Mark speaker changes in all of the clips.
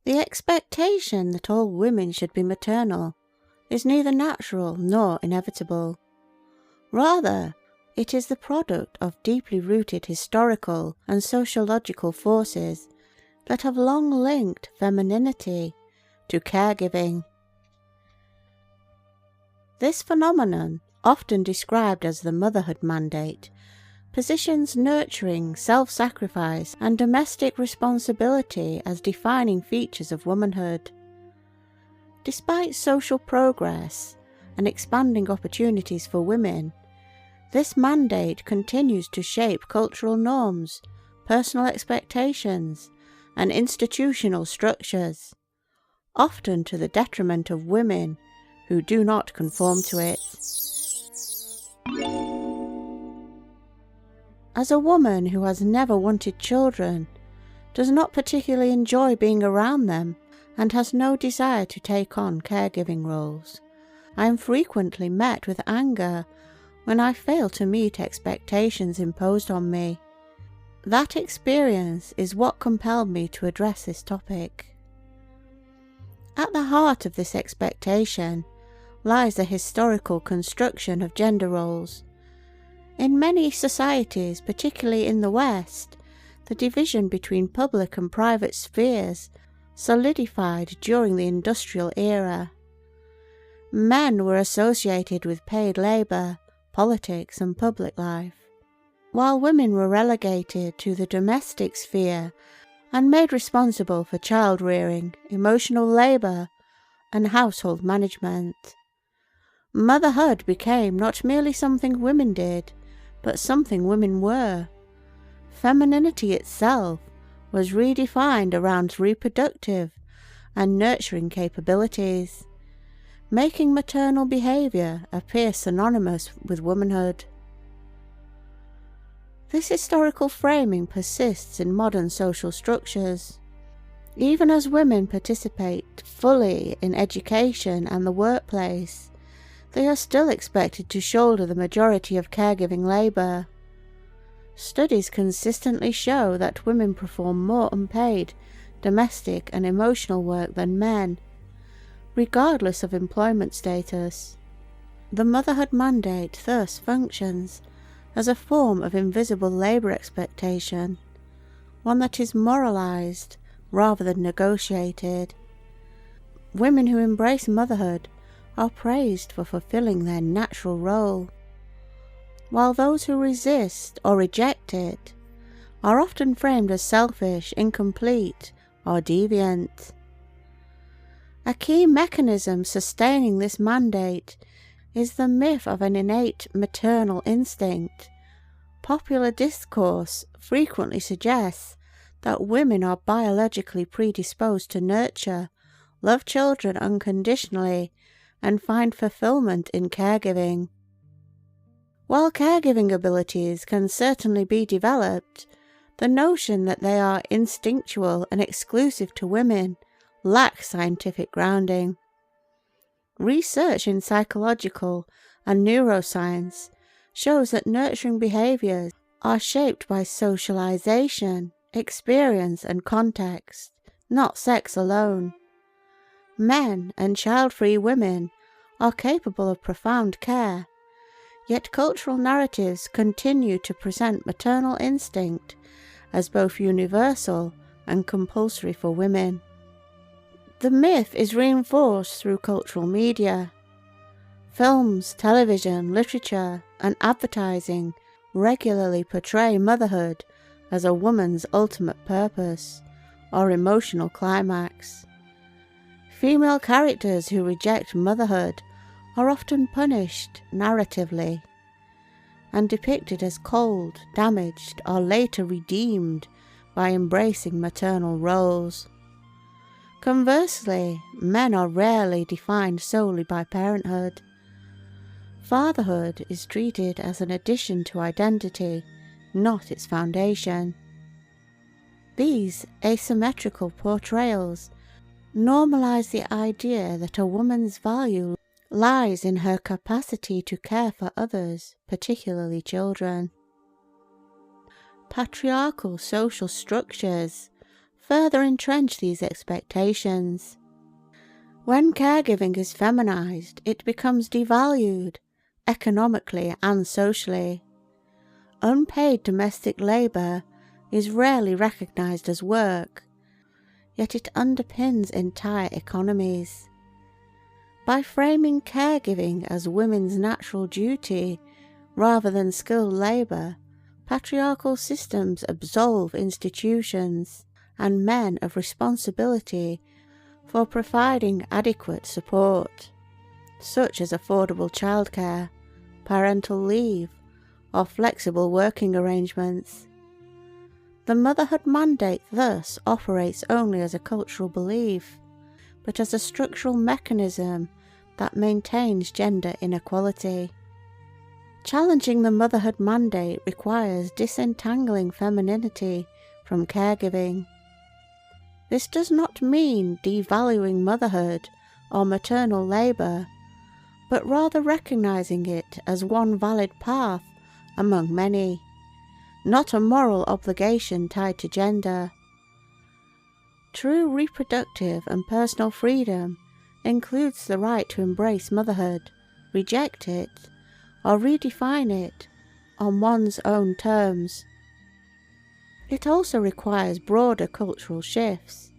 Speaker 1: The expectation that all women should be maternal is neither natural nor inevitable. Rather, it is the product of deeply rooted historical and sociological forces that have long linked femininity to caregiving. This phenomenon, often described as the motherhood mandate, positions nurturing, self-sacrifice, and domestic responsibility as defining features of womanhood. Despite social progress and expanding opportunities for women, this mandate continues to shape cultural norms, personal expectations, and institutional structures, often to the detriment of women who do not conform to it. As a woman who has never wanted children, does not particularly enjoy being around them, and has no desire to take on caregiving roles, I am frequently met with anger when I fail to meet expectations imposed on me. That experience is what compelled me to address this topic. At the heart of this expectation lies the historical construction of gender roles. In many societies, particularly in the West, the division between public and private spheres solidified during the industrial era. Men were associated with paid labour, politics and public life, while women were relegated to the domestic sphere and made responsible for child rearing, emotional labour and household management. Motherhood became not merely something women did, but something women were. Femininity itself was redefined around reproductive and nurturing capabilities, making maternal behaviour appear synonymous with womanhood. This historical framing persists in modern social structures. Even as women participate fully in education and the workplace, they are still expected to shoulder the majority of caregiving labour. Studies consistently show that women perform more unpaid domestic and emotional work than men, regardless of employment status. The motherhood mandate thus functions as a form of invisible labour expectation, one that is moralised rather than negotiated. Women who embrace motherhood are praised for fulfilling their natural role, while those who resist or reject it are often framed as selfish, incomplete, or deviant. A key mechanism sustaining this mandate is the myth of an innate maternal instinct. Popular discourse frequently suggests that women are biologically predisposed to nurture, love children unconditionally, and find fulfillment in caregiving. While caregiving abilities can certainly be developed, the notion that they are instinctual and exclusive to women lacks scientific grounding. Research in psychological and neuroscience shows that nurturing behaviours are shaped by socialization, experience and context, not sex alone. Men and child-free women are capable of profound care, yet cultural narratives continue to present maternal instinct as both universal and compulsory for women. The myth is reinforced through cultural media. Films, television, literature, and advertising regularly portray motherhood as a woman's ultimate purpose or emotional climax. Female characters who reject motherhood are often punished narratively and depicted as cold, damaged, or later redeemed by embracing maternal roles. Conversely, men are rarely defined solely by parenthood. Fatherhood is treated as an addition to identity, not its foundation. These asymmetrical portrayals normalize the idea that a woman's value lies in her capacity to care for others, particularly children. Patriarchal social structures further entrench these expectations. When caregiving is feminized, it becomes devalued, economically and socially. Unpaid domestic labour is rarely recognized as work, yet it underpins entire economies. By framing caregiving as women's natural duty rather than skilled labour, patriarchal systems absolve institutions and men of responsibility for providing adequate support, such as affordable childcare, parental leave, or flexible working arrangements. The motherhood mandate thus operates only as a cultural belief, but as a structural mechanism that maintains gender inequality. Challenging the motherhood mandate requires disentangling femininity from caregiving. This does not mean devaluing motherhood or maternal labour, but rather recognising it as one valid path among many, not a moral obligation tied to gender. True reproductive and personal freedom includes the right to embrace motherhood, reject it, or redefine it on one's own terms. It also requires broader cultural shifts,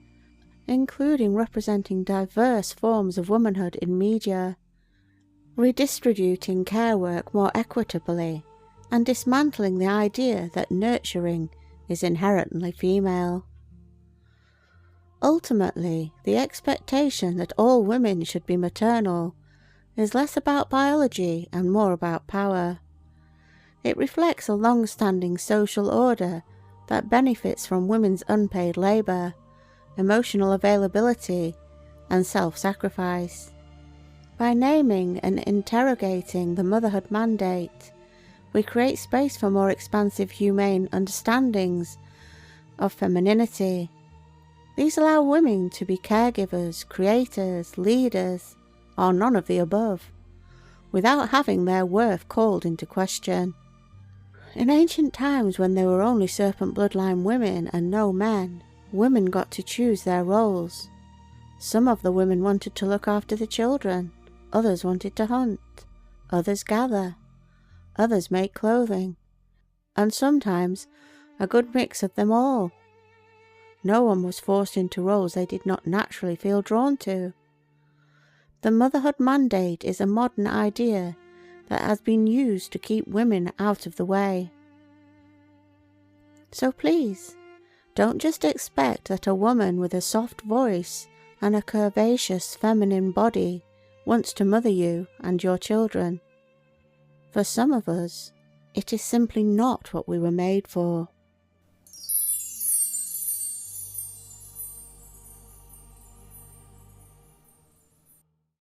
Speaker 1: including representing diverse forms of womanhood in media, redistributing care work more equitably, and dismantling the idea that nurturing is inherently female. Ultimately, the expectation that all women should be maternal is less about biology and more about power. It reflects a long-standing social order that benefits from women's unpaid labour, emotional availability, and self-sacrifice. By naming and interrogating the motherhood mandate, we create space for more expansive, humane understandings of femininity. These allow women to be caregivers, creators, leaders, or none of the above, without having their worth called into question. In ancient times, when there were only Serpent bloodline women and no men, women got to choose their roles. Some of the women wanted to look after the children, others wanted to hunt, others gather, others make clothing, and sometimes a good mix of them all. No one was forced into roles they did not naturally feel drawn to. The motherhood mandate is a modern idea that has been used to keep women out of the way. So please, don't just expect that a woman with a soft voice and a curvaceous feminine body wants to mother you and your children. For some of us, it is simply not what we were made for.